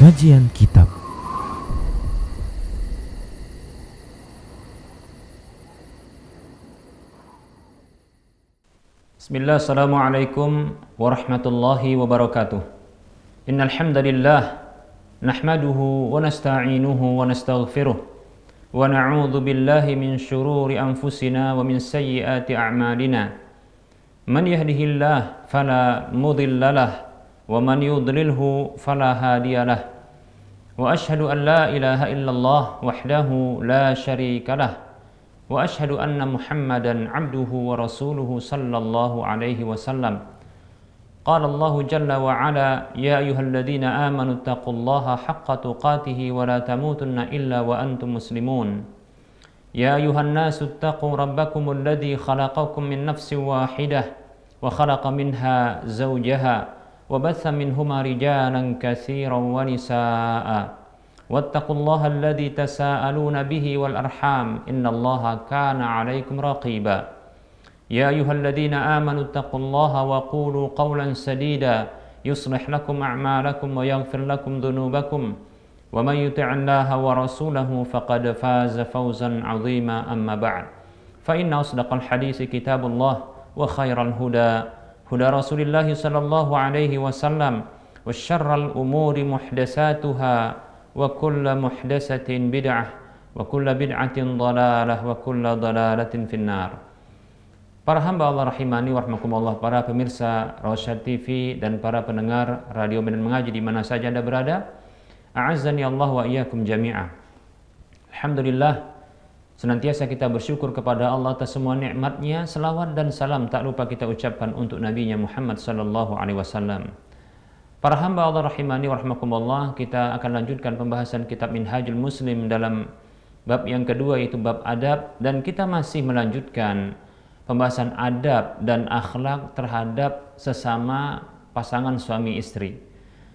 Kajian Kitab. Bismillah, assalamualaikum warahmatullahi wabarakatuh. Innal hamdalillah nahmaduhu wa nasta'inuhu wa nastaghfiruh wa na'udzu billahi min shururi anfusina wa min sayyiati a'malina. Man yahdihillahu fala mudilla lahu wa man yudlilhu fala hadiyalah. Wa ashhadu an la ilaha illallah wahdahu la syarika lah. Wa ashhadu anna Muhammadan abduhu wa rasuluhu sallallahu alaihi wasallam. Qala Allahu jalla wa ala, ya ayyuhalladzina amanu taqullaha haqqa tuqatih wa la tamutunna illa wa antum muslimun. Ya ayyuhan nasu taqu rabbakumul ladzi khalaqakum min nafsin wahidah wa khalaqa minha zawjaha wa batha minhuma rijalan katsiran wa nisaa'a. Wattaqullaha alladzi tasaaluna bihi wal arham innallaha kana 'alaikum raqiba. Ya ayyuhalladzina amanu taqullaha wa qulu qawlan sadida yuslih lakum a'malakum wa yaghfir lakum dhunubakum wa may yuti'illaha wa rasulahu faqad faza fawzan 'azima. Amma ba'd. Fa inna asdaqal haditsi kitabullah wa khairal huda huda Rasulillah sallallahu alaihi wasallam wa syarral umuri muhdatsatuha wa kullu muhdatsatin bid'ah wa kullu bid'atin dhalalah wa kullu dhalalatin finnar. Para hamba Allah rahimani wa rahmakumullah, para pemirsa Rosyad TV dan para pendengar radio Medan Mengaji di mana saja Anda berada, a'azzani Allah wa iyyakum jami'ah. Alhamdulillah, senantiasa kita bersyukur kepada Allah atas semua nikmatnya. Selawat dan salam tak lupa kita ucapkan untuk Nabinya Muhammad sallallahu alaihi wasallam. Para hamba Allah rahimani wa rahmakumullah, kita akan lanjutkan pembahasan kitab Minhajul Muslim dalam bab yang kedua, yaitu bab adab, dan kita masih melanjutkan pembahasan adab dan akhlak terhadap sesama pasangan suami istri.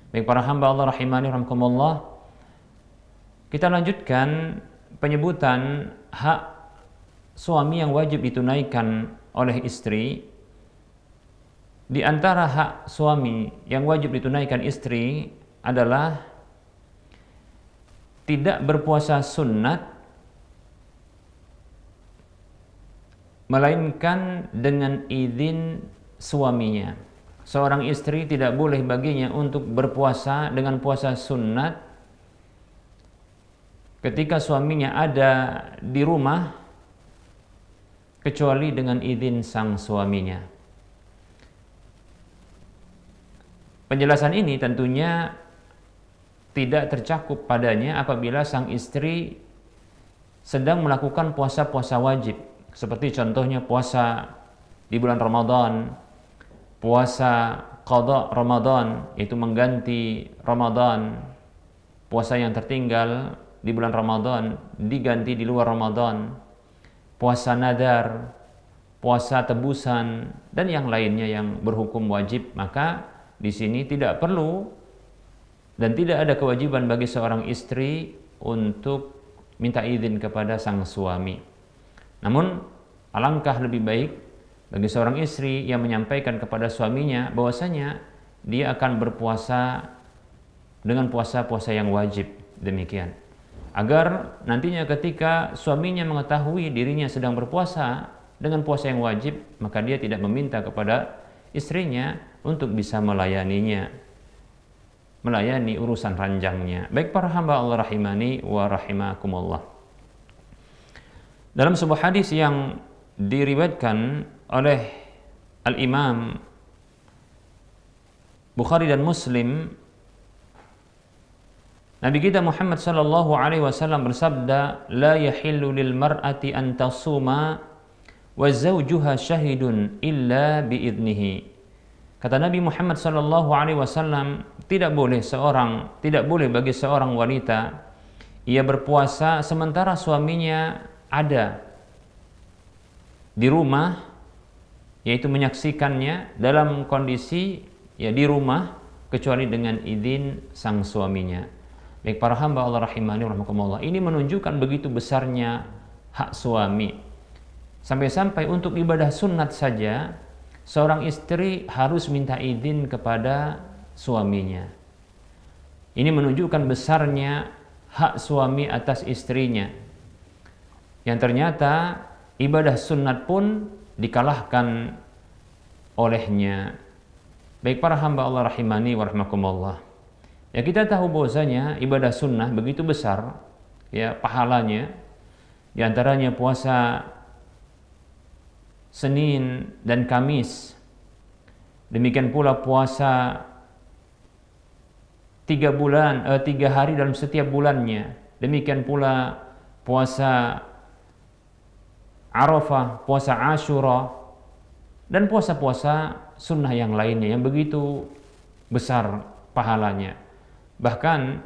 Baik para hamba Allah rahimani wa rahmakumullah, kita lanjutkan penyebutan hak suami yang wajib ditunaikan oleh istri. Di antara hak suami yang wajib ditunaikan istri adalah tidak berpuasa sunnat, melainkan dengan izin suaminya. Seorang istri tidak boleh baginya untuk berpuasa dengan puasa sunnat ketika suaminya ada di rumah, kecuali dengan izin sang suaminya. Penjelasan ini tentunya tidak tercakup padanya apabila sang istri sedang melakukan puasa-puasa wajib, seperti contohnya puasa di bulan Ramadan, puasa qada Ramadan, yaitu mengganti Ramadan, puasa yang tertinggal di bulan Ramadan diganti di luar Ramadan, puasa nadar, puasa tebusan, dan yang lainnya yang berhukum wajib. Maka di sini tidak perlu dan tidak ada kewajiban bagi seorang istri untuk minta izin kepada sang suami. Namun alangkah lebih baik bagi seorang istri yang menyampaikan kepada suaminya bahwasanya dia akan berpuasa dengan puasa-puasa yang wajib, demikian. Agar nantinya ketika suaminya mengetahui dirinya sedang berpuasa dengan puasa yang wajib, maka dia tidak meminta kepada istrinya untuk bisa melayani urusan ranjangnya. Baik para hamba Allah rahimani wa rahimakumullah. Dalam sebuah hadis yang diriwayatkan oleh Al-Imam Bukhari dan Muslim, Nabi kita Muhammad sallallahu alaihi wasallam bersabda, la yahillu lil mar'ati an tasuma wa zawjuha syahidun illa biidnihi. Kata Nabi Muhammad sallallahu alaihi wasallam, tidak boleh bagi seorang wanita ia berpuasa sementara suaminya ada di rumah, yaitu menyaksikannya dalam kondisi di rumah, kecuali dengan izin sang suaminya. Baik para hamba Allah rahimani wa rahmakumullah, ini menunjukkan begitu besarnya hak suami. Sampai-sampai untuk ibadah sunat saja seorang istri harus minta izin kepada suaminya. Ini menunjukkan besarnya hak suami atas istrinya, yang ternyata ibadah sunat pun dikalahkan olehnya. Baik para hamba Allah rahimani wa rahmakumullah. Ya, kita tahu bahwasanya ibadah sunnah begitu besar ya pahalanya. Di antaranya puasa Senin dan Kamis. Demikian pula puasa 3 hari dalam setiap bulannya. Demikian pula puasa Arafah, puasa Asyura, dan puasa-puasa sunnah yang lainnya yang begitu besar pahalanya. Bahkan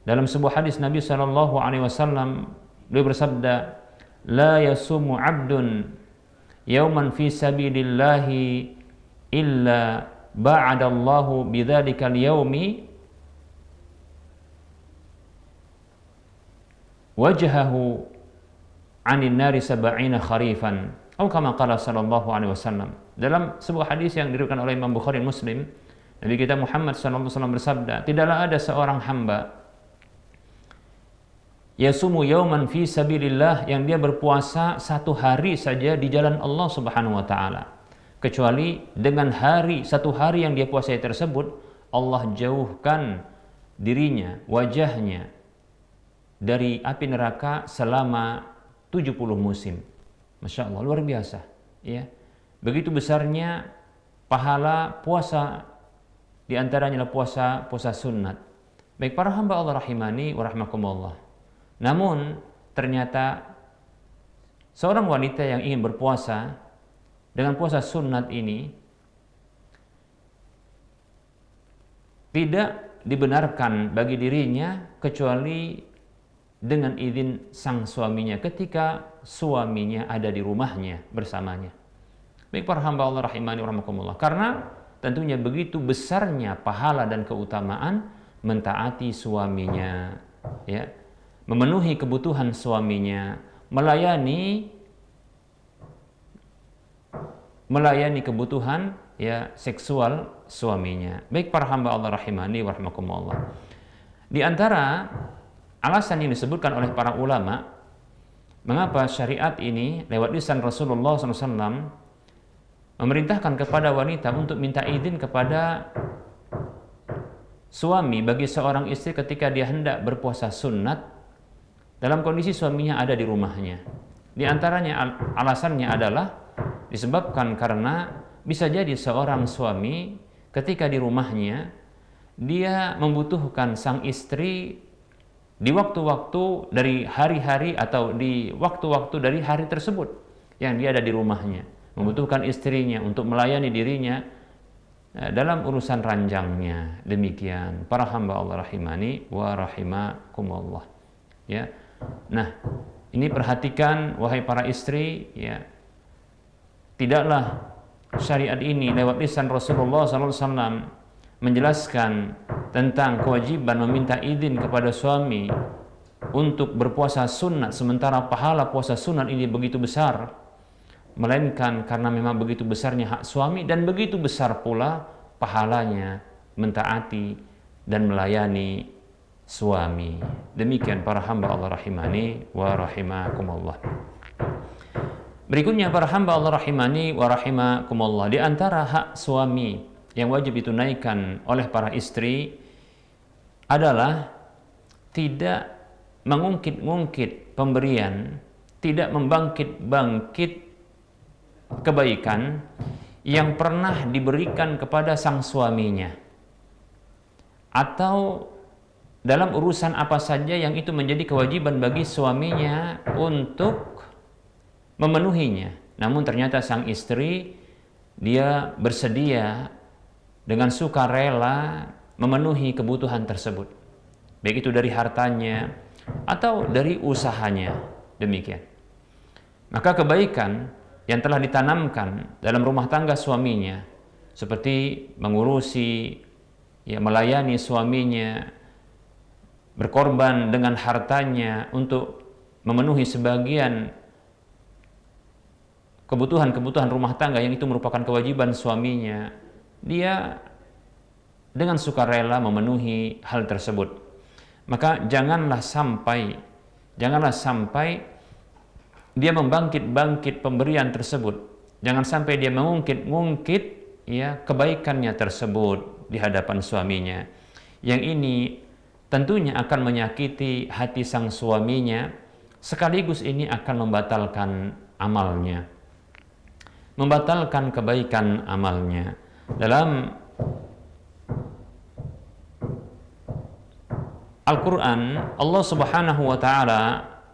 dalam sebuah hadis Nabi SAW, beliau bersabda, "La yasumu 'abdun yauman fi sabilillahi illa ba'adallahu bidzalikal yaumi wajhahu 'anil nari sab'ina kharifan." Atau kama qala sallallahu alaihi wasallam. Dalam sebuah hadis yang diriwayatkan oleh Imam Bukhari dan Muslim, Nabi kita Muhammad sallallahu alaihi wasallam bersabda, tidaklah ada seorang hamba yasumu yauman fi sabilillah, yang dia berpuasa 1 hari saja di jalan Allah Subhanahu wa taala, kecuali dengan 1 hari yang dia puasai tersebut Allah jauhkan dirinya, wajahnya dari api neraka selama 70 musim. Masya Allah, luar biasa ya. Begitu besarnya pahala puasa, di antaranya adalah puasa sunat. Baik para hamba Allah rahimani wa rahmakumullah. Namun ternyata seorang wanita yang ingin berpuasa dengan puasa sunat ini tidak dibenarkan bagi dirinya kecuali dengan izin sang suaminya ketika suaminya ada di rumahnya bersamanya. Baik para hamba Allah rahimani wa rahmakumullah. Karena tentunya begitu besarnya pahala dan keutamaan mentaati suaminya, ya, memenuhi kebutuhan suaminya, melayani kebutuhan ya seksual suaminya. Baik para hamba Allah rahimani wa rahmakumullah. Di antara alasan yang disebutkan oleh para ulama mengapa syariat ini lewat lisan Rasulullah SAW memerintahkan kepada wanita untuk minta izin kepada suami bagi seorang istri ketika dia hendak berpuasa sunat dalam kondisi suaminya ada di rumahnya. Di antaranya alasannya adalah disebabkan karena bisa jadi seorang suami ketika di rumahnya dia membutuhkan sang istri di waktu-waktu dari hari-hari atau di waktu-waktu dari hari tersebut yang dia ada di rumahnya, membutuhkan istrinya untuk melayani dirinya dalam urusan ranjangnya. Demikian para hamba Allah rahimani wa rahimakumullah ya. Nah, ini perhatikan wahai para istri ya. Tidaklah syariat ini lewat lisan Rasulullah SAW menjelaskan tentang kewajiban meminta izin kepada suami untuk berpuasa sunat sementara pahala puasa sunat ini begitu besar, melainkan karena memang begitu besarnya hak suami dan begitu besar pula pahalanya mentaati dan melayani suami. Demikian para hamba Allah rahimani wa rahimakumullah. Berikutnya para hamba Allah rahimani wa rahimakumullah, di antara hak suami yang wajib ditunaikan oleh para istri adalah tidak mengungkit-ungkit pemberian, tidak membangkit-bangkit kebaikan yang pernah diberikan kepada sang suaminya, atau dalam urusan apa saja yang itu menjadi kewajiban bagi suaminya untuk memenuhinya. Namun ternyata sang istri dia bersedia dengan sukarela memenuhi kebutuhan tersebut, baik itu dari hartanya atau dari usahanya. Demikian. Maka kebaikan yang telah ditanamkan dalam rumah tangga suaminya, seperti mengurusi, ya, melayani suaminya, berkorban dengan hartanya untuk memenuhi sebagian kebutuhan-kebutuhan rumah tangga yang itu merupakan kewajiban suaminya, dia dengan sukarela memenuhi hal tersebut. Maka janganlah sampai dia membangkit-bangkit pemberian tersebut. Jangan sampai dia mengungkit-ungkit ya kebaikannya tersebut di hadapan suaminya. Yang ini tentunya akan menyakiti hati sang suaminya, sekaligus ini akan membatalkan amalnya, membatalkan kebaikan amalnya. Dalam Al-Quran, Allah Subhanahu wa Ta'ala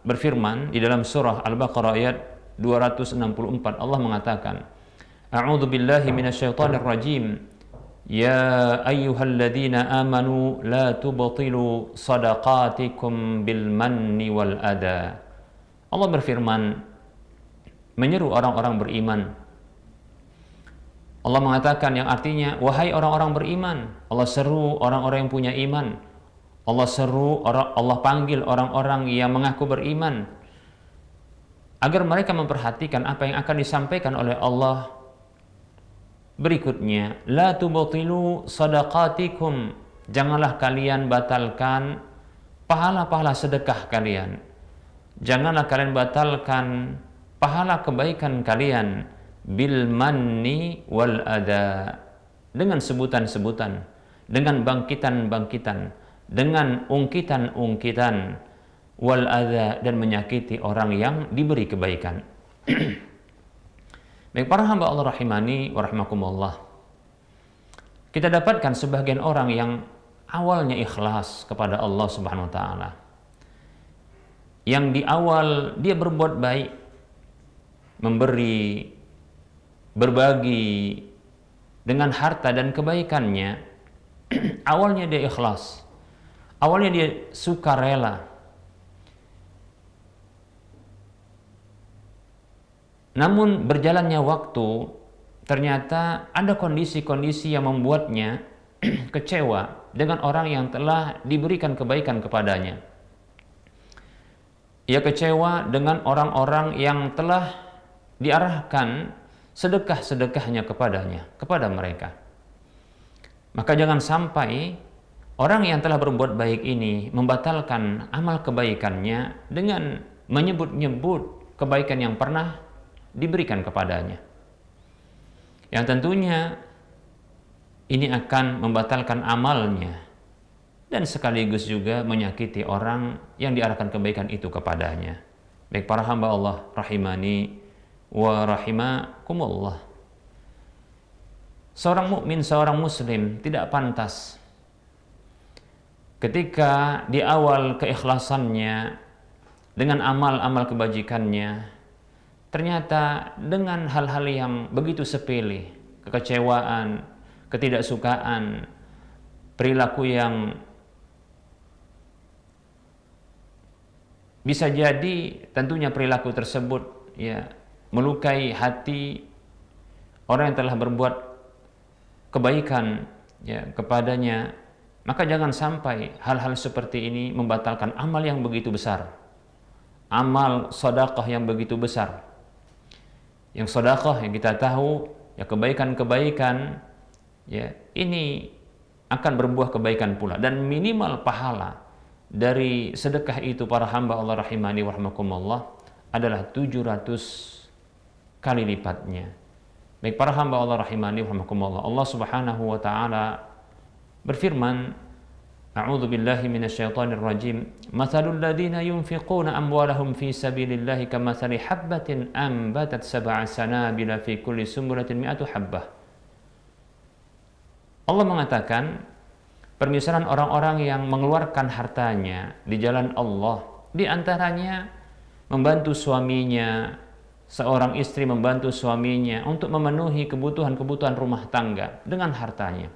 berfirman di dalam surah Al-Baqarah ayat 264, Allah mengatakan, A'udzu billahi minasyaitonir rajim. Ya ayyuhalladzina amanu la tubtilu sadaqatikum bil manni wal adha. Allah berfirman menyeru orang-orang beriman. Allah mengatakan yang artinya, wahai orang-orang beriman. Allah seru orang-orang yang punya iman. Allah panggil orang-orang yang mengaku beriman agar mereka memperhatikan apa yang akan disampaikan oleh Allah berikutnya. La tubtilu sadaqatikum, janganlah kalian batalkan pahala-pahala sedekah kalian. Janganlah kalian batalkan pahala kebaikan kalian bil manni wal adha, dengan sebutan-sebutan, dengan bangkitan-bangkitan, dengan ungkitan-ungkitan, wal adha, dan menyakiti orang yang diberi kebaikan. Baik para hamba Allah rahimani wa rahimakumullah, kita dapatkan sebagian orang yang awalnya ikhlas kepada Allah Subhanahu wa taala, yang di awal dia berbuat baik, memberi, berbagi dengan harta dan kebaikannya. Awalnya dia ikhlas, awalnya dia sukarela. Namun berjalannya waktu, ternyata ada kondisi-kondisi yang membuatnya kecewa dengan orang yang telah diberikan kebaikan kepadanya. Ia kecewa dengan orang-orang yang telah diarahkan sedekah-sedekahnya kepada mereka. Maka jangan sampai orang yang telah berbuat baik ini membatalkan amal kebaikannya dengan menyebut-nyebut kebaikan yang pernah diberikan kepadanya, yang tentunya ini akan membatalkan amalnya dan sekaligus juga menyakiti orang yang diarahkan kebaikan itu kepadanya. Baik para hamba Allah rahimani wa rahimakumullah, seorang mukmin, seorang muslim tidak pantas ketika di awal keikhlasannya dengan amal-amal kebajikannya, ternyata dengan hal-hal yang begitu sepele, kekecewaan, ketidaksukaan, perilaku yang bisa jadi tentunya perilaku tersebut ya melukai hati orang yang telah berbuat kebaikan ya kepadanya. Maka jangan sampai hal-hal seperti ini membatalkan amal yang begitu besar, amal sedekah yang begitu besar. Yang sedekah yang kita tahu ya kebaikan-kebaikan ya ini akan berbuah kebaikan pula, dan minimal pahala dari sedekah itu para hamba Allah rahimani wa rahimakumullah adalah 700 kali lipatnya. Baik para hamba Allah rahimani wa rahimakumullah, Allah Subhanahu wa taala berfirman, A'udzu billahi minasyaitonir rajim. Mathalul ladzina yunfiquna amwalahum fi sabilillahi kamathali habbatin ambatat sab'a sanabila fi kulli sumbulatin mi'atu habbah. Allah mengatakan permisalan orang-orang yang mengeluarkan hartanya di jalan Allah, di antaranya membantu suaminya, seorang istri membantu suaminya untuk memenuhi kebutuhan-kebutuhan rumah tangga dengan hartanya.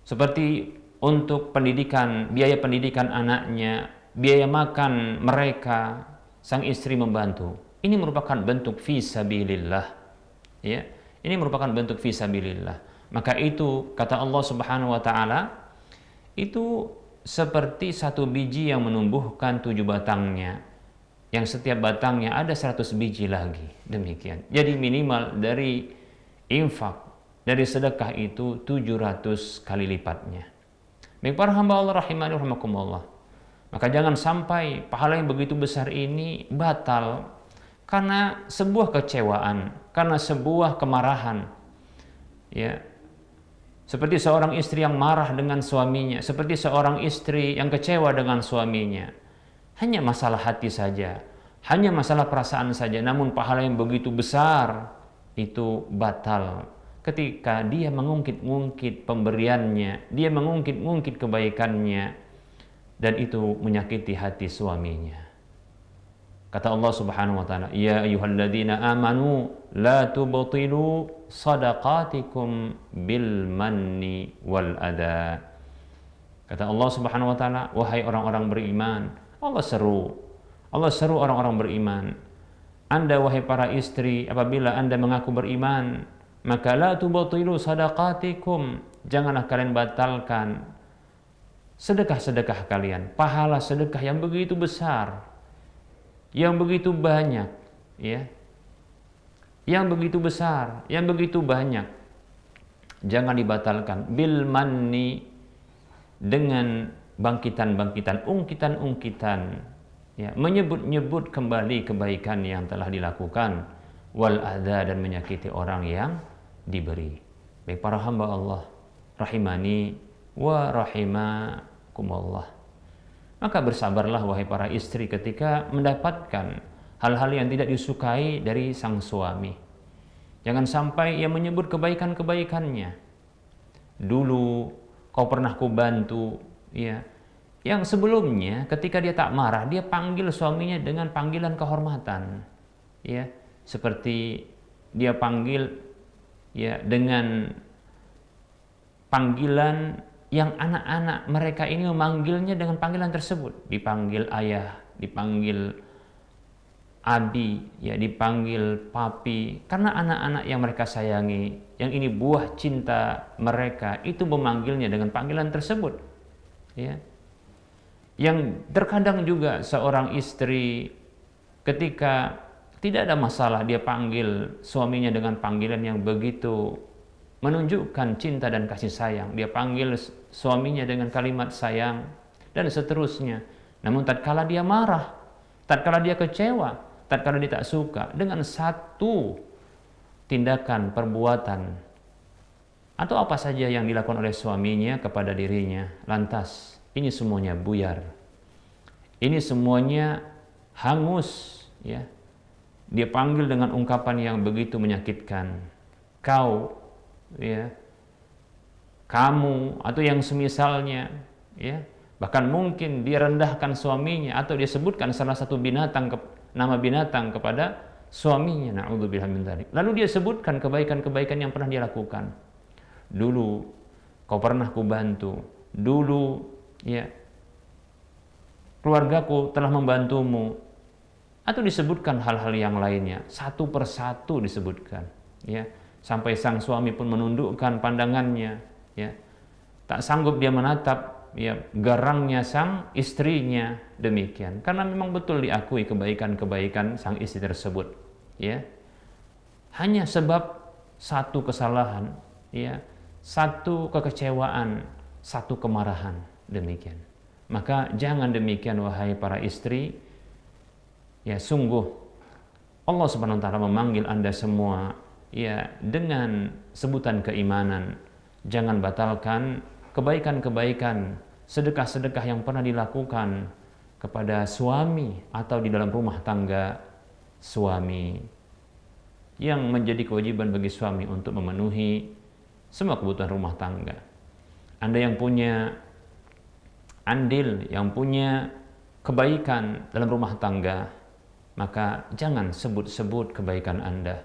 Seperti untuk pendidikan, biaya pendidikan anaknya, biaya makan mereka, sang istri membantu. Ini merupakan bentuk fisabilillah. Ya, ini merupakan bentuk fisabilillah. Maka itu kata Allah Subhanahu wa taala, itu seperti satu biji yang menumbuhkan 7 batangnya, yang setiap batangnya ada 100 biji lagi. Demikian. Jadi minimal dari infak dari sedekah itu 700 kali lipatnya. Baik para hamba Allah rahimani rahimakumullah. Maka jangan sampai pahala yang begitu besar ini batal karena sebuah kecewaan, karena sebuah kemarahan. Ya. Seperti seorang istri yang marah dengan suaminya, seperti seorang istri yang kecewa dengan suaminya. Hanya masalah hati saja, hanya masalah perasaan saja, namun pahala yang begitu besar itu batal ketika dia mengungkit-ungkit pemberiannya, dia mengungkit-ungkit kebaikannya, dan itu menyakiti hati suaminya. Kata Allah Subhanahu wa taala, "Ya ayyuhalladzina amanu la tubtilu shadaqatikum bil manni wal adha." Kata Allah Subhanahu wa taala, wahai orang-orang beriman, Allah seru orang-orang beriman. Anda wahai para istri, apabila Anda mengaku beriman, maka la tubtilu shadaqatikum, janganlah kalian batalkan sedekah-sedekah kalian, pahala sedekah yang begitu besar, yang begitu banyak, ya, yang begitu besar, yang begitu banyak, jangan dibatalkan bil manni, dengan bangkitan-bangkitan, ungkitan-ungkitan, ya, menyebut-nyebut kembali kebaikan yang telah dilakukan, wal adza, dan menyakiti orang yang diberi. Baik para hamba Allah rahimani wa rahimakumullah. Maka bersabarlah wahai para istri ketika mendapatkan hal-hal yang tidak disukai dari sang suami. Jangan sampai ia menyebut kebaikan-kebaikannya. Dulu kau pernah kubantu, ya. Yang sebelumnya ketika dia tak marah, dia panggil suaminya dengan panggilan kehormatan, ya. Seperti dia panggil, ya, dengan panggilan yang anak-anak mereka ini memanggilnya dengan panggilan tersebut. Dipanggil ayah, dipanggil abi, ya, dipanggil papi, karena anak-anak yang mereka sayangi, yang ini buah cinta mereka, itu memanggilnya dengan panggilan tersebut, ya. Yang terkadang juga seorang istri ketika tidak ada masalah, dia panggil suaminya dengan panggilan yang begitu menunjukkan cinta dan kasih sayang. Dia panggil suaminya dengan kalimat sayang dan seterusnya. Namun tatkala dia marah, tatkala dia kecewa, tatkala dia tak suka dengan satu tindakan, perbuatan, atau apa saja yang dilakukan oleh suaminya kepada dirinya, lantas ini semuanya buyar, ini semuanya hangus, ya. Dia panggil dengan ungkapan yang begitu menyakitkan, kau, ya, kamu, atau yang semisalnya, ya. Bahkan mungkin dia rendahkan suaminya, atau dia sebutkan salah satu binatang, nama binatang kepada suaminya, na'udzubillah min dzalik. Lalu dia sebutkan kebaikan-kebaikan yang pernah dia lakukan. Dulu kau pernah kubantu, dulu, ya, keluargaku telah membantumu, atau disebutkan hal-hal yang lainnya, satu persatu disebutkan, ya, sampai sang suami pun menundukkan pandangannya, ya, tak sanggup dia menatap, ya, garangnya sang istrinya, demikian, karena memang betul diakui kebaikan-kebaikan sang istri tersebut, ya, hanya sebab satu kesalahan, ya, satu kekecewaan, satu kemarahan, demikian. Maka jangan demikian wahai para istri. Ya, sungguh Allah Subhanahu wa taala memanggil Anda semua, ya, dengan sebutan keimanan. Jangan batalkan kebaikan-kebaikan, sedekah-sedekah yang pernah dilakukan kepada suami atau di dalam rumah tangga suami, yang menjadi kewajiban bagi suami untuk memenuhi semua kebutuhan rumah tangga. Anda yang punya andil, yang punya kebaikan dalam rumah tangga, maka jangan sebut-sebut kebaikan Anda.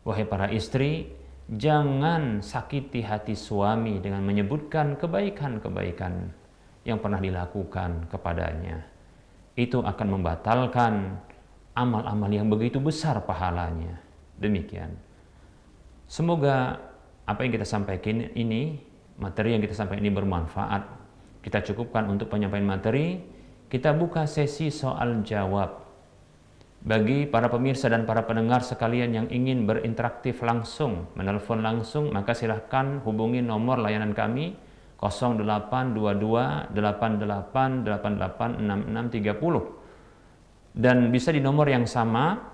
Wahai para istri, jangan sakiti hati suami dengan menyebutkan kebaikan-kebaikan yang pernah dilakukan kepadanya. Itu akan membatalkan amal-amal yang begitu besar pahalanya. Demikian. Semoga apa yang kita sampaikan ini, materi yang kita sampaikan ini bermanfaat. Kita cukupkan untuk penyampaian materi. Kita buka sesi soal jawab. Bagi para pemirsa dan para pendengar sekalian yang ingin berinteraktif langsung, menelpon langsung, maka silahkan hubungi nomor layanan kami 0822 88 88 6630, dan bisa di nomor yang sama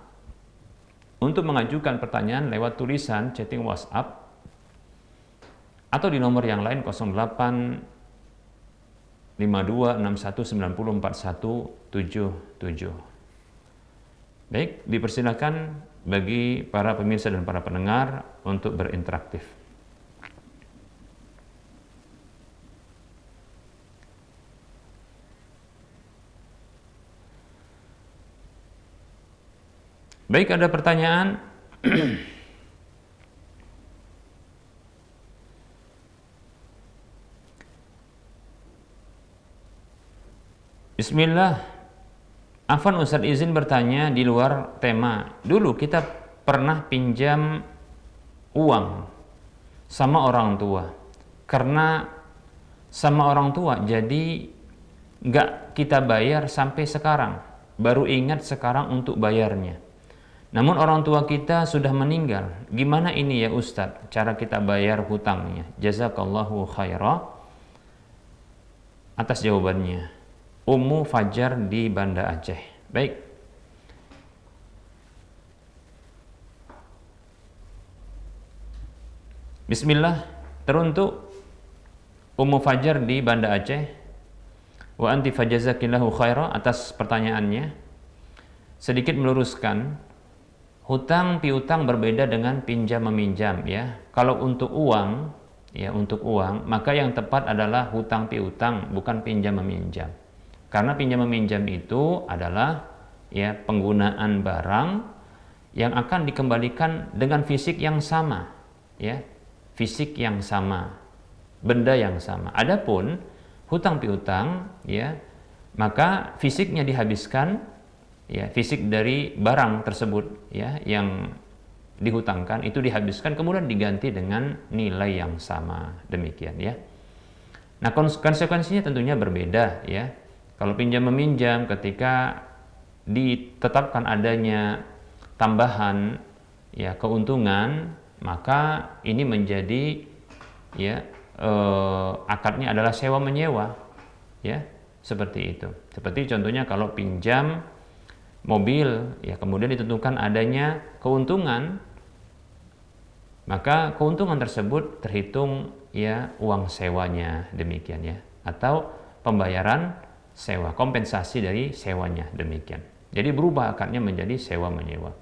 untuk mengajukan pertanyaan lewat tulisan chatting WhatsApp atau di nomor yang lain 08 52 61 90 41 77. Baik, dipersilakan bagi para pemirsa dan para pendengar untuk berinteraktif. Baik, ada pertanyaan? Bismillah. Afwan Ustadz, izin bertanya di luar tema. Dulu kita pernah pinjam uang sama orang tua. Karena sama orang tua jadi nggak kita bayar sampai sekarang. Baru ingat sekarang untuk bayarnya. Namun orang tua kita sudah meninggal. Gimana ini ya Ustadz cara kita bayar hutangnya? Jazakallahu khairah atas jawabannya. Ummu Fajar di Banda Aceh. Baik. Bismillah, teruntuk Ummu Fajar di Banda Aceh. Wa anti fajazakillahu khaira atas pertanyaannya. Sedikit meluruskan, hutang piutang berbeda dengan pinjam meminjam ya. Kalau untuk uang, ya untuk uang, maka yang tepat adalah hutang piutang, bukan pinjam meminjam. Karena pinjam meminjam itu adalah ya penggunaan barang yang akan dikembalikan dengan fisik yang sama, ya, fisik yang sama, benda yang sama. Adapun hutang piutang, ya, maka fisiknya dihabiskan, ya, fisik dari barang tersebut, ya, yang dihutangkan itu dihabiskan kemudian diganti dengan nilai yang sama, demikian, ya. Nah, konsekuensinya tentunya berbeda, ya. Kalau pinjam meminjam ketika ditetapkan adanya tambahan ya keuntungan, maka ini menjadi ya akadnya adalah sewa menyewa, ya, seperti itu. Seperti contohnya kalau pinjam mobil ya kemudian ditentukan adanya keuntungan, maka keuntungan tersebut terhitung ya uang sewanya, demikian ya, atau pembayaran sewa, kompensasi dari sewanya, demikian. Jadi berubah akadnya menjadi sewa menyewa.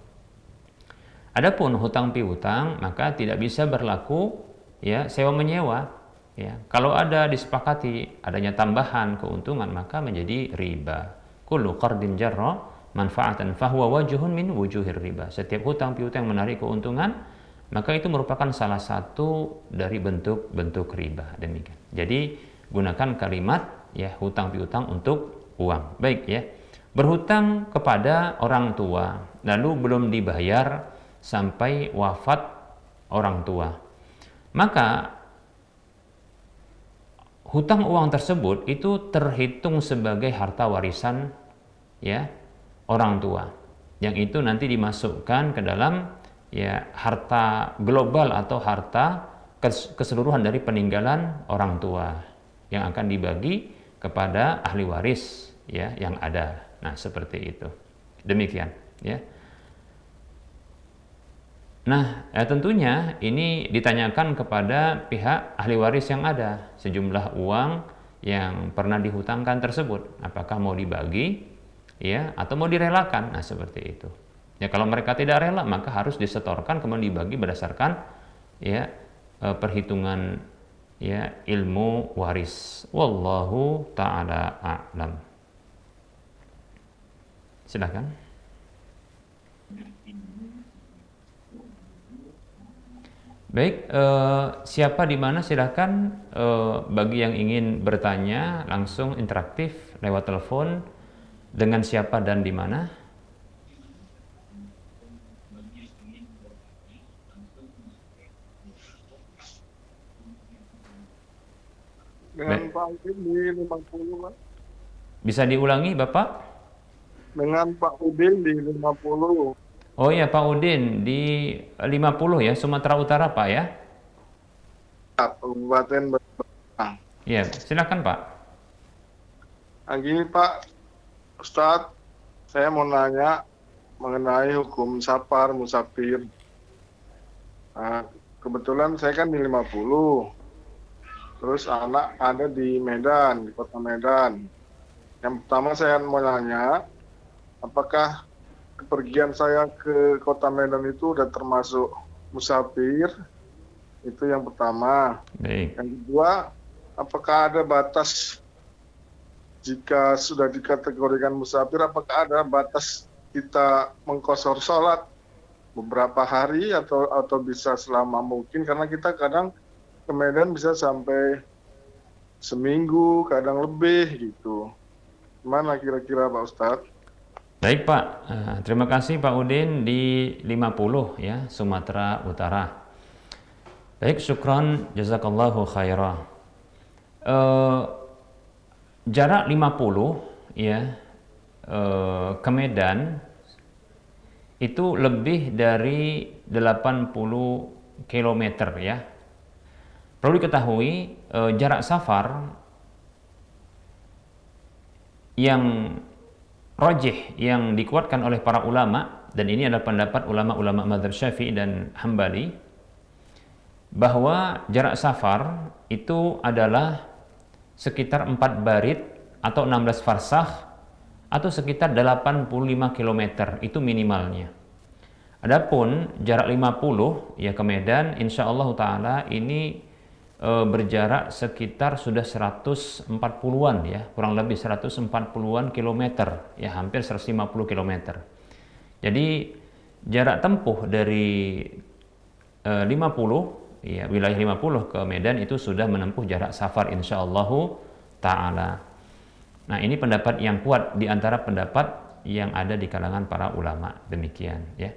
Adapun hutang piutang maka tidak bisa berlaku ya sewa menyewa, ya. Kalau ada disepakati adanya tambahan keuntungan maka menjadi riba. Kullu qardin jarra manfaatan fahuwa wajhun min wujuhir riba. Setiap hutang piutang yang menarik keuntungan maka itu merupakan salah satu dari bentuk-bentuk riba, demikian. Jadi gunakan kalimat ya hutang piutang untuk uang. Baik ya. Berhutang kepada orang tua lalu belum dibayar sampai wafat orang tua. Maka hutang uang tersebut itu terhitung sebagai harta warisan ya orang tua. Yang itu nanti dimasukkan ke dalam ya harta global atau harta keseluruhan dari peninggalan orang tua yang akan dibagi kepada ahli waris ya yang ada. Nah, seperti itu. Demikian ya. Nah, tentunya ini ditanyakan kepada pihak ahli waris yang ada sejumlah uang yang pernah dihutangkan tersebut, apakah mau dibagi ya atau mau direlakan. Nah, seperti itu. Ya, kalau mereka tidak rela maka harus disetorkan kemudian dibagi berdasarkan ya perhitungan ya ilmu waris. Wallahu ta'ala a'lam. Silakan. Baik, siapa di mana silakan, bagi yang ingin bertanya langsung interaktif lewat telepon dengan siapa dan di mana. Dengan Pak Alvin di 50, Pak. Bisa diulangi Bapak? dengan Pak Udin di 50. Oh ya Pak Udin di 50 ya, Sumatera Utara Pak ya. Kabupaten Batang. Iya, silakan Pak. Nah, gini Pak Ustadz, saya mau nanya mengenai hukum safar musafir. Nah, kebetulan saya kan di 50, terus anak ada di Medan, di kota Medan. Yang pertama saya mau nanya, apakah kepergian saya ke kota Medan itu udah termasuk musafir? Itu yang pertama. Baik. Yang kedua, apakah ada batas jika sudah dikategorikan musafir, apakah ada batas kita mengqashar sholat beberapa hari atau bisa selama mungkin, karena kita kadang ke Medan bisa sampai seminggu, kadang lebih gitu. Gimana kira-kira Pak Ustadz? Baik Pak, terima kasih Pak Udin di 50 ya, Sumatera Utara. Baik, syukron, jazakallahu khairah. Eh, Jarak 50 ya ke Medan itu lebih dari 80 kilometer ya. Perlu diketahui jarak safar yang rajih yang dikuatkan oleh para ulama, dan ini adalah pendapat ulama-ulama mazhab Syafi'i dan Hambali, bahwa jarak safar itu adalah sekitar 4 barid atau 16 farsakh atau sekitar 85 km, itu minimalnya. Adapun jarak 50 ya ke Medan, insya Allah taala ini berjarak sekitar sudah 140-an ya, kurang lebih 140-an kilometer ya, hampir 150 kilometer. Jadi jarak tempuh dari 50 ya, wilayah 50 ke Medan itu sudah menempuh jarak safar insya Allah taala. Nah, ini pendapat yang kuat di antara pendapat yang ada di kalangan para ulama, demikian ya.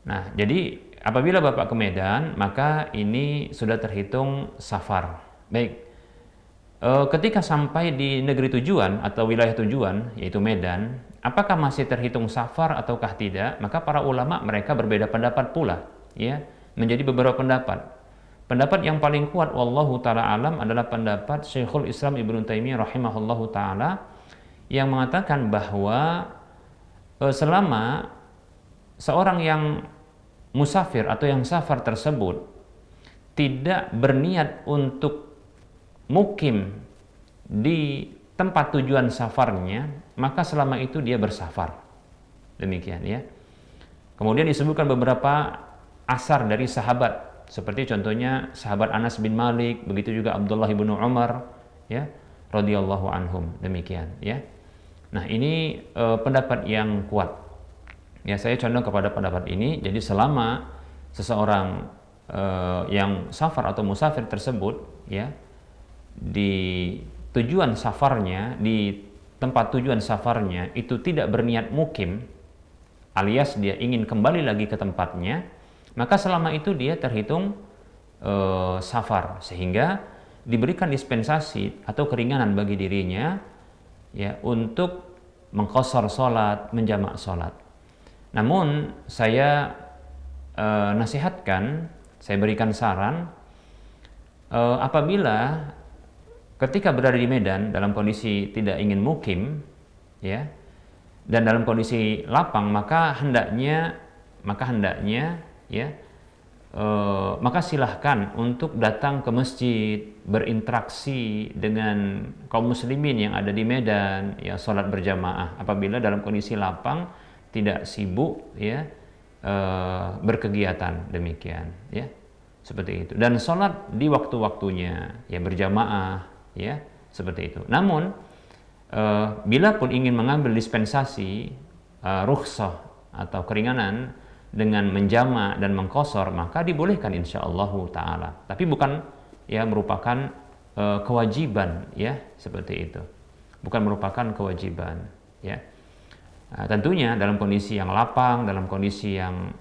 Nah, jadi apabila Bapak ke Medan, maka ini sudah terhitung safar. Baik, ketika sampai di negeri tujuan atau wilayah tujuan, yaitu Medan, apakah masih terhitung safar ataukah tidak? Maka para ulama mereka berbeda pendapat pula, ya, menjadi beberapa pendapat. Pendapat yang paling kuat, wallahu ta'ala alam, adalah pendapat Syekhul Islam Ibnu Taimiyah rahimahullahu ta'ala, yang mengatakan bahwa selama seorang yang musafir atau yang safar tersebut tidak berniat untuk mukim di tempat tujuan safarnya, maka selama itu dia bersafar. Demikian ya. Kemudian disebutkan beberapa asar dari sahabat, seperti contohnya sahabat Anas bin Malik, begitu juga Abdullah bin Umar ya, radhiyallahu anhum, demikian ya. Nah, ini pendapat yang kuat. Ya, saya condong kepada pendapat ini. Jadi selama seseorang yang safar atau musafir tersebut ya, di tujuan safarnya, di tempat tujuan safarnya itu tidak berniat mukim, alias dia ingin kembali lagi ke tempatnya, maka selama itu dia terhitung safar, sehingga diberikan dispensasi atau keringanan bagi dirinya ya untuk mengqashar salat, menjamak salat. Namun saya nasihatkan, saya berikan saran, apabila ketika berada di Medan dalam kondisi tidak ingin mukim ya, dan dalam kondisi lapang, maka hendaknya ya, maka silahkan untuk datang ke masjid, berinteraksi dengan kaum muslimin yang ada di Medan ya, sholat berjamaah apabila dalam kondisi lapang, tidak sibuk ya, berkegiatan, demikian ya, seperti itu. Dan sholat di waktu-waktunya ya, berjamaah ya, seperti itu. Namun bila pun ingin mengambil dispensasi rukhsah atau keringanan dengan menjama dan mengqashar, maka dibolehkan insyaallah taala. Tapi bukan ya merupakan kewajiban ya, seperti itu. Bukan merupakan kewajiban ya. Nah, tentunya dalam kondisi yang lapang, dalam kondisi yang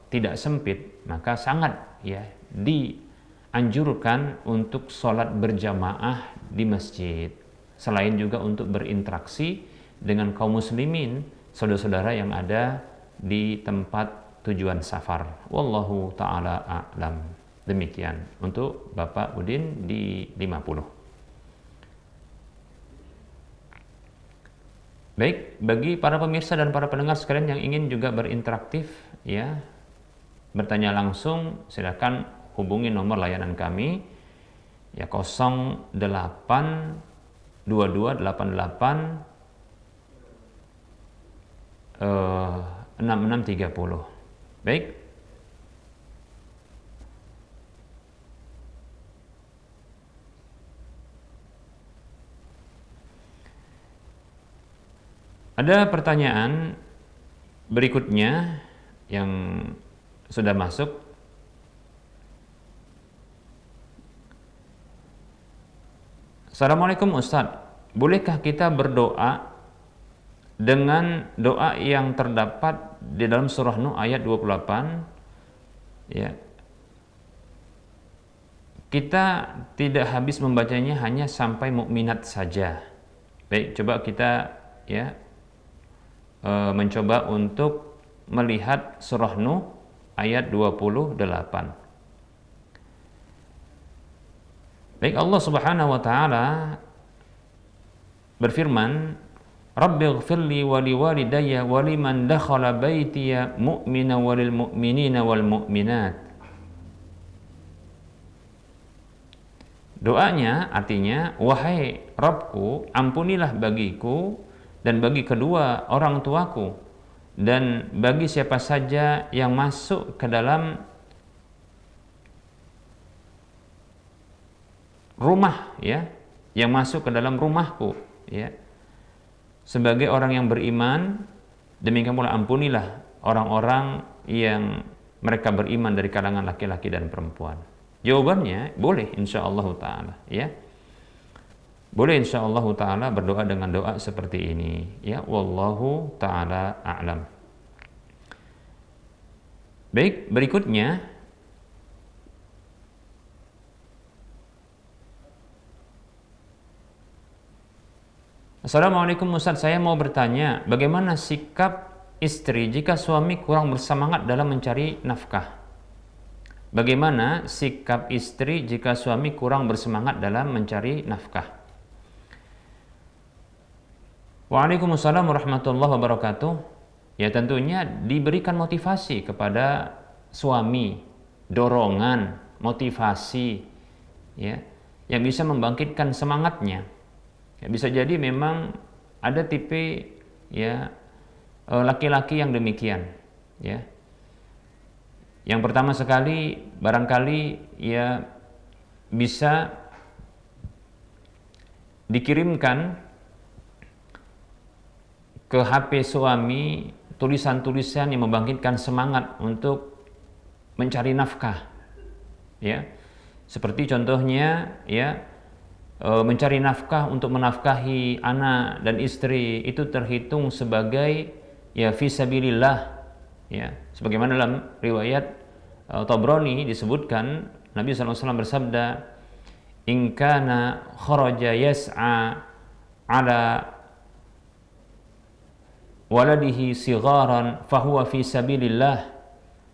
tidak sempit, maka sangat ya dianjurkan untuk sholat berjamaah di masjid. Selain juga untuk berinteraksi dengan kaum muslimin, saudara-saudara yang ada di tempat tujuan safar. Wallahu ta'ala a'lam. Demikian untuk Bapak Udin di 50. Baik, bagi para pemirsa dan para pendengar sekalian yang ingin juga berinteraktif, ya, bertanya langsung, silakan hubungi nomor layanan kami, ya 082288 6630. Baik. Ada pertanyaan berikutnya yang sudah masuk. Assalamualaikum Ustadz, bolehkah kita berdoa dengan doa yang terdapat di dalam surah Nuh ayat 28? Ya. Kita tidak habis membacanya, hanya sampai mukminat saja. Baik, coba kita ya mencoba untuk melihat surah Nuh ayat 28. Baik, Allah Subhanahu wa taala berfirman, Rabbighfirli wa liwalidayya wa liman dakhala baitiya mu'mina walil mu'minina wal mu'minat. Doanya artinya, wahai Rabbku, ampunilah bagiku dan bagi kedua orang tuaku dan bagi siapa saja yang masuk ke dalam rumah, ya, yang masuk ke dalam rumahku, ya, sebagai orang yang beriman. Demikian pula ampunilah orang-orang yang mereka beriman dari kalangan laki-laki dan perempuan. Jawabannya boleh insyaallah taala, ya. Boleh insyaallah taala berdoa dengan doa seperti ini, ya. Wallahu taala a'lam. Baik, berikutnya Assalamualaikum Ustaz, saya mau bertanya, bagaimana sikap istri jika suami kurang bersemangat dalam mencari nafkah? Bagaimana sikap istri jika suami kurang bersemangat dalam mencari nafkah? Waalaikumsalam warahmatullahi wabarakatuh. Ya, tentunya diberikan motivasi kepada suami, dorongan, motivasi, ya, yang bisa membangkitkan semangatnya. Ya, bisa jadi memang ada tipe, ya, laki-laki yang demikian, ya. Yang pertama sekali barangkali ya bisa dikirimkan ke HP suami tulisan-tulisan yang membangkitkan semangat untuk mencari nafkah, ya. Seperti contohnya, ya, mencari nafkah untuk menafkahi anak dan istri itu terhitung sebagai, ya, fisabilillah, ya. Sebagaimana dalam riwayat Tabrani disebutkan Nabi SAW bersabda, in kana kharaja yas'a ala waladihi sigharan fahuwa fi sabilillah.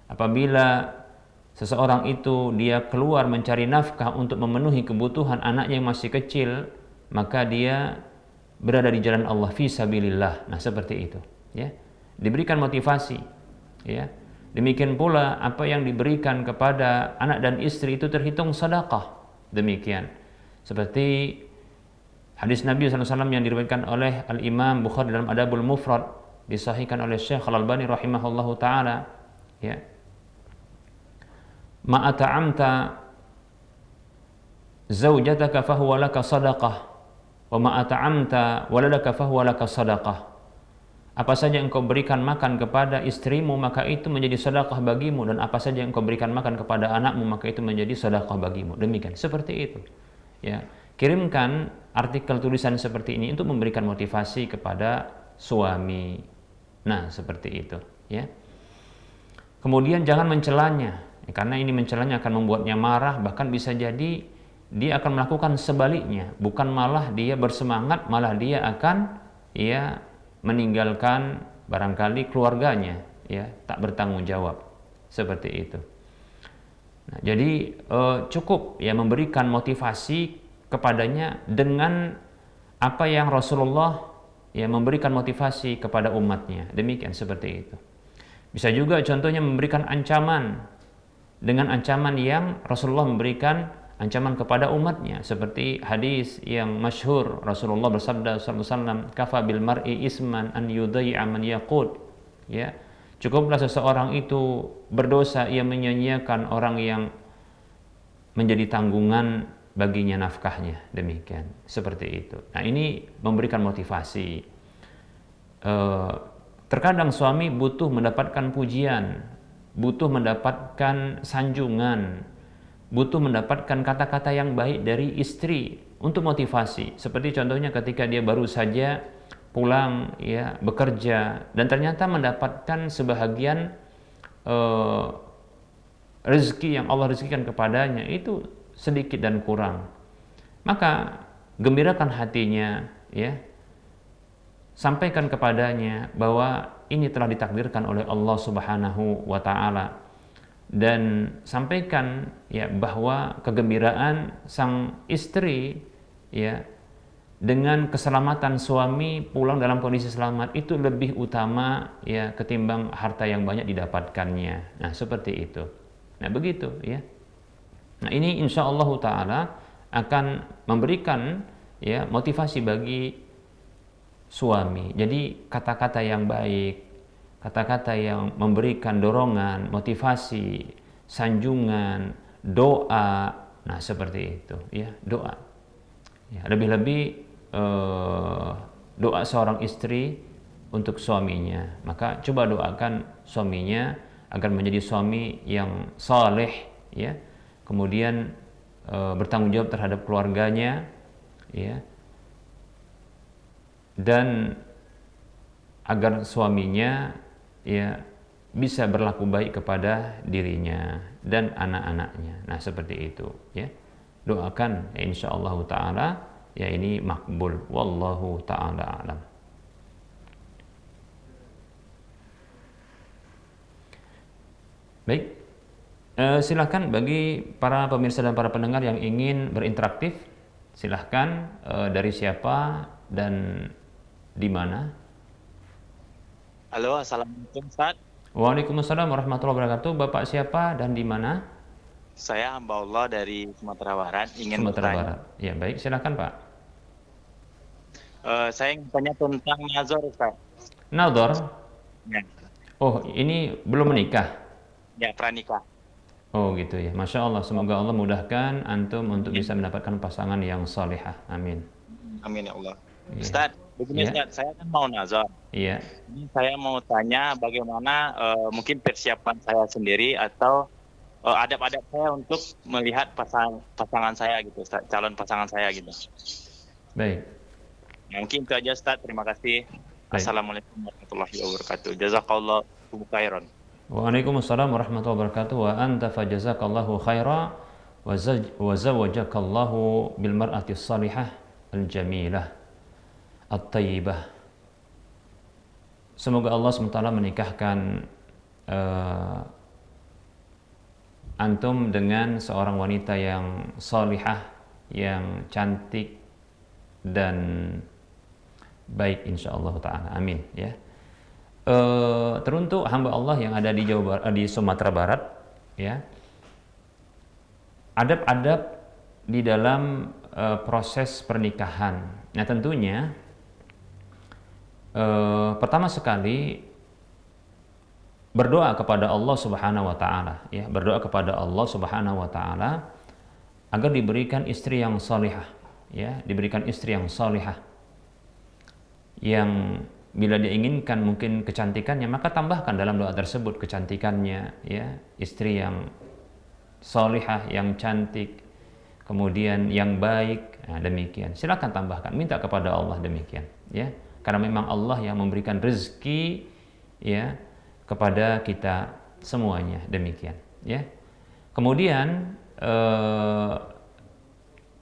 Apabila seseorang itu dia keluar mencari nafkah untuk memenuhi kebutuhan anaknya yang masih kecil, maka dia berada di jalan Allah, fi sabilillah. Nah, seperti itu, ya. Diberikan motivasi, ya. Demikian pula apa yang diberikan kepada anak dan istri itu terhitung sedekah. Demikian. Seperti hadis Nabi SAW yang diriwayatkan oleh Al-Imam Bukhari dalam Adabul Mufrad, disahihkan oleh Syekh Al-Albani rahimahullahu taala, ya. Ma at'amta zaujataka fahuwa laka sadaqah wa ma at'amta waladaka fahuwa laka sadaqah. Apa saja yang kau berikan makan kepada istrimu, maka itu menjadi sedekah bagimu, dan apa saja yang kau berikan makan kepada anakmu, maka itu menjadi sedekah bagimu. Demikian, seperti itu, ya. Kirimkan artikel tulisan seperti ini untuk memberikan motivasi kepada suami. Nah, seperti itu, ya. Kemudian jangan mencelanya, ya, karena ini mencelanya akan membuatnya marah, bahkan bisa jadi dia akan melakukan sebaliknya, bukan malah dia bersemangat, malah dia akan, ya, meninggalkan barangkali keluarganya, ya, tak bertanggung jawab seperti itu. Nah, jadi cukup ya memberikan motivasi kepadanya dengan apa yang Rasulullah ya memberikan motivasi kepada umatnya. Demikian, seperti itu. Bisa juga contohnya memberikan ancaman dengan ancaman yang Rasulullah memberikan ancaman kepada umatnya, seperti hadis yang masyhur Rasulullah bersabda sallallahu alaihi wasallam, kafa bil mar'i isman an yudai'a man yaqud, ya, cukuplah seseorang itu berdosa ia menyia-nyiakan orang yang menjadi tanggungan baginya nafkahnya. Demikian, seperti itu. Nah, ini memberikan motivasi. Terkadang suami butuh mendapatkan pujian, butuh mendapatkan sanjungan, butuh mendapatkan kata-kata yang baik dari istri untuk motivasi. Seperti contohnya ketika dia baru saja pulang, ya, bekerja dan ternyata mendapatkan sebahagian rezeki yang Allah rezekikan kepadanya itu sedikit dan kurang, maka gembirakan hatinya, ya, sampaikan kepadanya bahwa ini telah ditakdirkan oleh Allah Subhanahu wa taala, dan sampaikan ya bahwa kegembiraan sang istri ya dengan keselamatan suami pulang dalam kondisi selamat itu lebih utama ya ketimbang harta yang banyak didapatkannya. Nah, seperti itu. Nah, begitu ya. Nah, ini insya Allah taala akan memberikan ya motivasi bagi suami. Jadi kata-kata yang baik, kata-kata yang memberikan dorongan, motivasi, sanjungan, doa. Nah, seperti itu ya, doa. Ya, lebih-lebih doa seorang istri untuk suaminya. Maka coba doakan suaminya agar menjadi suami yang saleh, ya. Kemudian bertanggung jawab terhadap keluarganya, ya. Dan agar suaminya ya bisa berlaku baik kepada dirinya dan anak-anaknya. Nah, seperti itu ya. Doakan ya, insyaallah taala ya ini makbul, wallahu taala alam. Baik, silahkan bagi para pemirsa dan para pendengar yang ingin berinteraktif, silahkan dari siapa dan di mana? Halo, assalamualaikum Ustaz. Waalaikumsalam warahmatullahi wabarakatuh. Bapak siapa dan di mana? Saya hamba Allah dari Sumatera Barat, ingin Sumatera bertanya. Barat. Ya, baik, silakan Pak. Saya ingin tanya tentang nazar, Ustaz. Nador. Ya, Oh, ini belum menikah. ya pranikah. Oh, gitu ya. Masya Allah. Semoga Allah mudahkan antum untuk Amin. bisa mendapatkan pasangan yang salihah. Amin. Amin ya Allah. Iya. Ustaz, begini Iya. Ustaz, saya kan mau nazar. Iya. Ini saya mau tanya bagaimana mungkin persiapan saya sendiri atau adab-adab saya untuk melihat pasangan saya gitu, Ustaz, calon pasangan saya gitu. Baik. Ya, mungkin itu aja Ustaz. Terima kasih. Baik. Assalamualaikum warahmatullahi wabarakatuh. Jazakallahu khairan. Waalaikumsalam warahmatullahi wabarakatuh. Wa anta fajazakallahu khaira wa zawajakallahu bil mar'ati salihah al jamilah at-tayyibah. Semoga Allah SWT menikahkan antum dengan seorang wanita yang salihah, yang cantik dan baik insyaallah taala. Amin ya. Teruntuk hamba Allah yang ada di Jawa Barat, di Sumatera Barat, ya. Adab-adab di dalam proses pernikahan. Nah, tentunya pertama sekali berdoa kepada Allah Subhanahu wa taala, ya, berdoa kepada Allah Subhanahu wa taala agar diberikan istri yang salihah, ya, diberikan istri yang salihah. Yang bila dia inginkan mungkin kecantikannya, maka tambahkan dalam doa tersebut kecantikannya, ya, istri yang salihah, yang cantik, kemudian yang baik. Nah, demikian. Silakan tambahkan, minta kepada Allah demikian, ya. Karena memang Allah yang memberikan rezeki, ya, kepada kita semuanya, demikian ya. Kemudian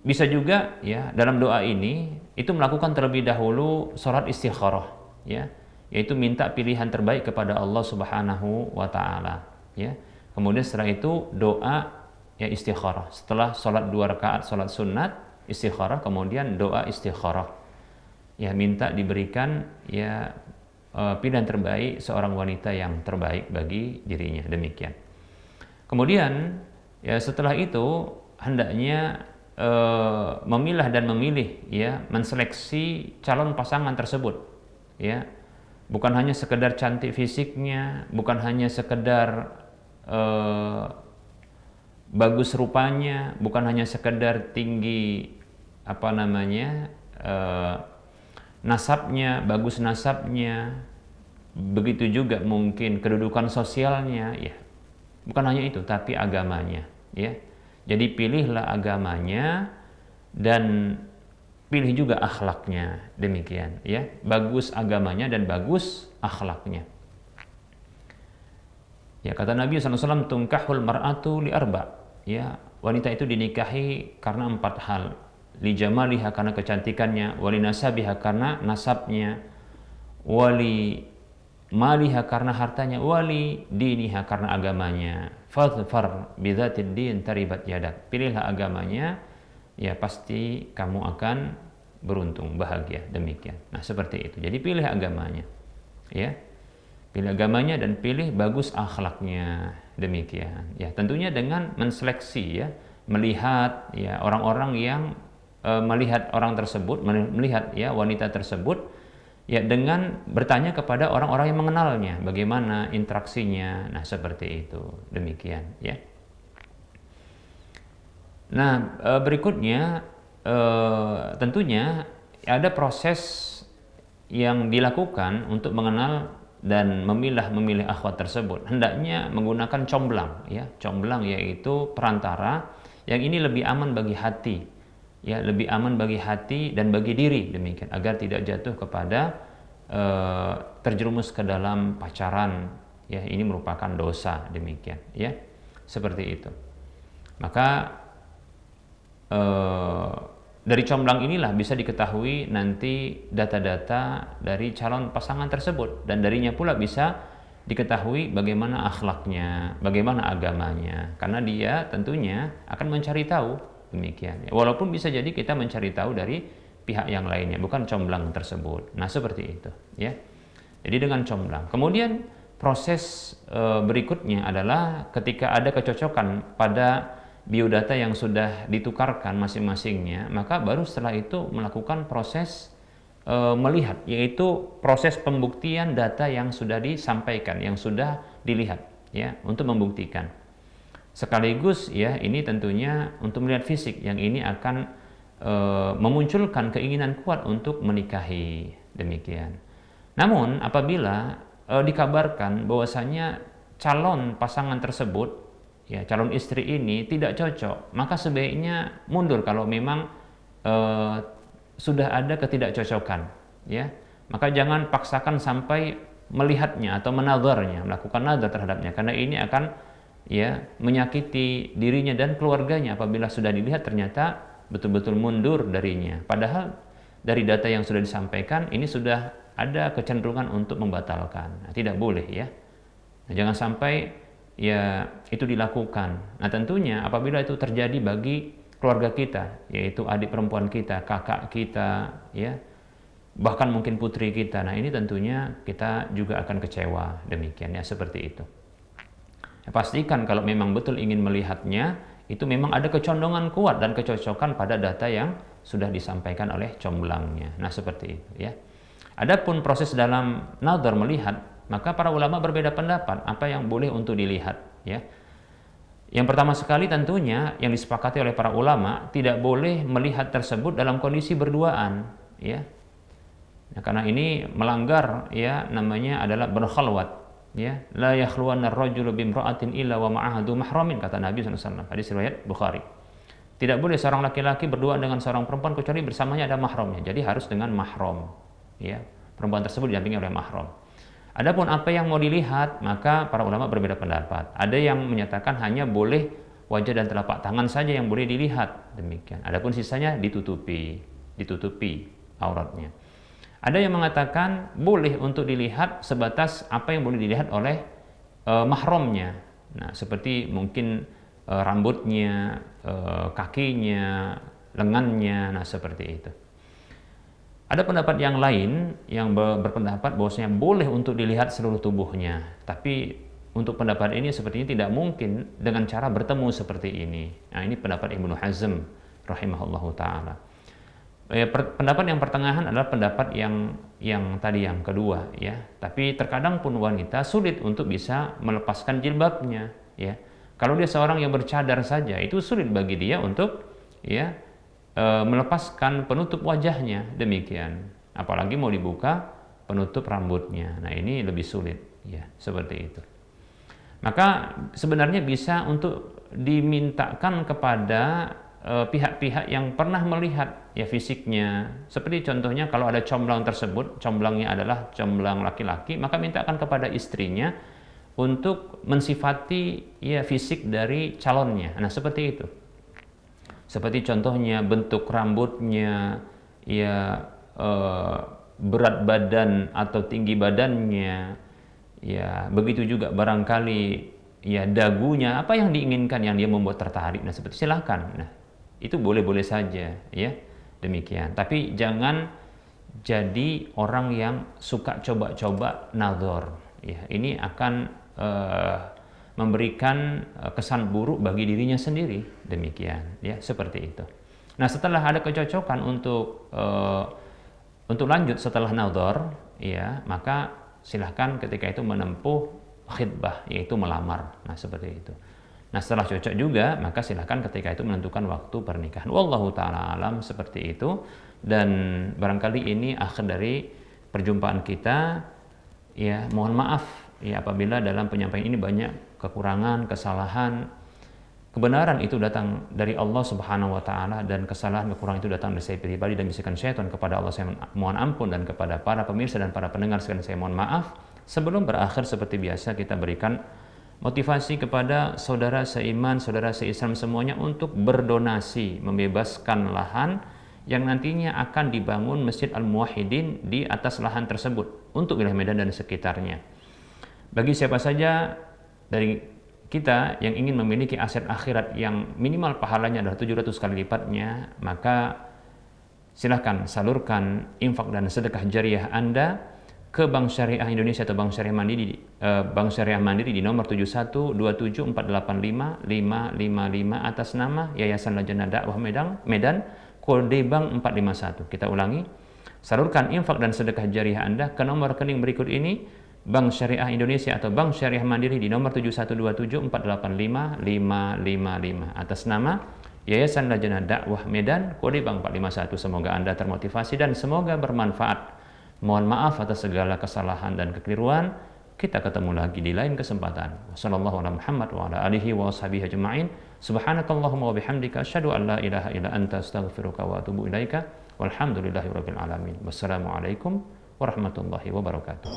bisa juga ya dalam doa ini itu melakukan terlebih dahulu sholat istikharah, ya, yaitu minta pilihan terbaik kepada Allah Subhanahu wa taala, ya. Kemudian setelah itu doa ya istikharah. Setelah sholat 2 rakaat sholat sunat istikharah, kemudian doa istikharah. Ya, minta diberikan ya pilihan terbaik seorang wanita yang terbaik bagi dirinya, demikian. Kemudian ya setelah itu hendaknya memilah dan memilih, ya, menseleksi calon pasangan tersebut, ya. Bukan hanya sekedar cantik fisiknya, bukan hanya sekedar bagus rupanya, bukan hanya sekedar tinggi nasabnya, bagus nasabnya, begitu juga mungkin kedudukan sosialnya, ya. Bukan hanya itu, tapi agamanya, ya. Jadi pilihlah agamanya dan pilih juga akhlaknya, demikian, ya. Bagus agamanya dan bagus akhlaknya. Ya, kata Nabi SAW, tunkahul mar'atu li arba, ya, wanita itu dinikahi karena 4 hal. Li jamaliha, karena kecantikannya, wali nasabiha, karena nasabnya, wali maliha, karena hartanya, wali diniha, karena agamanya. Fadfar bidzatid din taribat yadak. Pilihlah agamanya, ya pasti kamu akan beruntung, bahagia, demikian. Nah, seperti itu. Jadi pilih agamanya, ya. Pilih agamanya dan pilih bagus akhlaknya, demikian. Ya, tentunya dengan menseleksi, ya, melihat ya orang-orang yang melihat orang tersebut, melihat ya wanita tersebut, ya, dengan bertanya kepada orang-orang yang mengenalnya, bagaimana interaksinya. Nah, seperti itu, demikian, ya. Nah, berikutnya tentunya ada proses yang dilakukan untuk mengenal dan memilih akhwat tersebut. Hendaknya menggunakan comblang, ya. Comblang yaitu perantara yang ini lebih aman bagi hati, ya, lebih aman bagi hati dan bagi diri, demikian, agar tidak jatuh kepada terjerumus ke dalam pacaran, ya. Ini merupakan dosa, demikian, ya, seperti itu. Maka dari comblang inilah bisa diketahui nanti data-data dari calon pasangan tersebut, dan darinya pula bisa diketahui bagaimana akhlaknya, bagaimana agamanya, karena dia tentunya akan mencari tahu, demikian, ya. Walaupun bisa jadi kita mencari tahu dari pihak yang lainnya, bukan comblang tersebut. Nah, seperti itu, ya. Jadi dengan comblang. Kemudian proses berikutnya adalah ketika ada kecocokan pada biodata yang sudah ditukarkan masing-masingnya, maka baru setelah itu melakukan proses melihat, yaitu proses pembuktian data yang sudah disampaikan, yang sudah dilihat, ya, untuk membuktikan. Sekaligus, ya, ini tentunya untuk melihat fisik, yang ini akan memunculkan keinginan kuat untuk menikahi, demikian. Namun apabila dikabarkan bahwasanya calon pasangan tersebut, ya, calon istri ini tidak cocok, maka sebaiknya mundur kalau memang sudah ada ketidakcocokan, ya. Maka jangan paksakan sampai melihatnya atau menadharnya, melakukan nadhar terhadapnya, karena ini akan, ya, menyakiti dirinya dan keluarganya apabila sudah dilihat ternyata betul-betul mundur darinya. Padahal dari data yang sudah disampaikan ini sudah ada kecenderungan untuk membatalkan. Nah, tidak boleh, ya. Nah, jangan sampai, ya, itu dilakukan. Nah, tentunya apabila itu terjadi bagi keluarga kita, yaitu adik perempuan kita, kakak kita, ya, bahkan mungkin putri kita, nah ini tentunya kita juga akan kecewa, demikian, ya, seperti itu. Ya, pastikan kalau memang betul ingin melihatnya, itu memang ada kecondongan kuat dan kecocokan pada data yang sudah disampaikan oleh comblangnya. Nah, seperti itu, ya. Adapun proses dalam nadhar, melihat, maka para ulama berbeda pendapat apa yang boleh untuk dilihat, ya. Yang pertama sekali tentunya yang disepakati oleh para ulama, tidak boleh melihat tersebut dalam kondisi berduaan, ya. Nah, karena ini melanggar, ya, namanya adalah berkhalwat, ya. La yakhluwanna ar-rajulu bimra'atin illa wa ma'aha dzu mahramin, kata Nabi SAW, hadis riwayat Bukhari. Tidak boleh seorang laki-laki berduaan dengan seorang perempuan kecuali bersamanya ada mahramnya. Jadi harus dengan mahram, ya. Perempuan tersebut didampingi oleh mahram. Adapun apa yang mau dilihat, maka para ulama berbeda pendapat. Ada yang menyatakan hanya boleh wajah dan telapak tangan saja yang boleh dilihat, demikian. Adapun sisanya ditutupi auratnya. Ada yang mengatakan boleh untuk dilihat sebatas apa yang boleh dilihat oleh mahramnya. Nah, seperti mungkin rambutnya, kakinya, lengannya, nah seperti itu. Ada pendapat yang lain yang berpendapat bahwasanya boleh untuk dilihat seluruh tubuhnya, tapi untuk pendapat ini sepertinya tidak mungkin dengan cara bertemu seperti ini. Nah, ini pendapat Ibnu Hazm rahimahullahu taala. Pendapat yang pertengahan adalah pendapat yang tadi yang kedua ya. Tapi terkadang pun wanita sulit untuk bisa melepaskan jilbabnya ya. Kalau dia seorang yang bercadar saja itu sulit bagi dia untuk ya melepaskan penutup wajahnya, demikian. Apalagi mau dibuka penutup rambutnya. Nah, ini lebih sulit ya, seperti itu. Maka sebenarnya bisa untuk dimintakan kepada pihak-pihak yang pernah melihat ya fisiknya. Seperti contohnya kalau ada comblang tersebut, comblangnya adalah comblang laki-laki, maka mintakan kepada istrinya untuk mensifati ya fisik dari calonnya. Nah, seperti itu. Seperti contohnya bentuk rambutnya, ya berat badan atau tinggi badannya, ya begitu juga barangkali ya dagunya, apa yang diinginkan yang dia membuat tertarik. Nah, seperti silakan. Nah, itu boleh-boleh saja ya, demikian. Tapi jangan jadi orang yang suka coba-coba nadhor. Ya, ini akan memberikan kesan buruk bagi dirinya sendiri, demikian ya, seperti itu. Nah, setelah ada kecocokan untuk lanjut setelah nadhor ya, maka silahkan ketika itu menempuh khitbah, yaitu melamar. Nah, seperti itu. Nah, setelah cocok juga, maka silahkan ketika itu menentukan waktu pernikahan. Wallahu ta'ala alam, seperti itu. Dan barangkali ini akhir dari perjumpaan kita. Ya, mohon maaf ya apabila dalam penyampaian ini banyak kekurangan, kesalahan. Kebenaran itu datang dari Allah Subhanahu wa taala, dan kesalahan, kekurangan itu datang dari saya pribadi dan bisikan syaitan. Kepada Allah saya mohon ampun, dan kepada para pemirsa dan para pendengar sekalian saya mohon maaf. Sebelum berakhir, seperti biasa kita berikan motivasi kepada saudara seiman, saudara seislam semuanya untuk berdonasi, membebaskan lahan yang nantinya akan dibangun Masjid Al-Muwahhidin di atas lahan tersebut untuk wilayah Medan dan sekitarnya. Bagi siapa saja dari kita yang ingin memiliki aset akhirat yang minimal pahalanya adalah 700 kali lipatnya, maka silahkan salurkan infak dan sedekah jariah Anda ke Bank Syariah Indonesia atau Bank Syariah Mandiri di nomor 7127485555 atas nama Yayasan Lajnah Dakwah Medan, kode bank 451. Kita ulangi, salurkan infak dan sedekah jariah Anda ke nomor rekening berikut ini: Bank Syariah Indonesia atau Bank Syariah Mandiri di nomor 7127485555 atas nama Yayasan Lajnah Dakwah Medan, kode bank 451. Semoga Anda termotivasi dan semoga bermanfaat. Mohon maaf atas segala kesalahan dan kekeliruan. Kita ketemu lagi di lain kesempatan. Wassalamualaikum warahmatullahi wabarakatuh. Subhanakallahumma wa bihamdika asyhadu an la ilaha illa anta astaghfiruka wa atubu ilaika. Walhamdulillahirabbil alamin. Wassalamualaikum warahmatullahi wabarakatuh.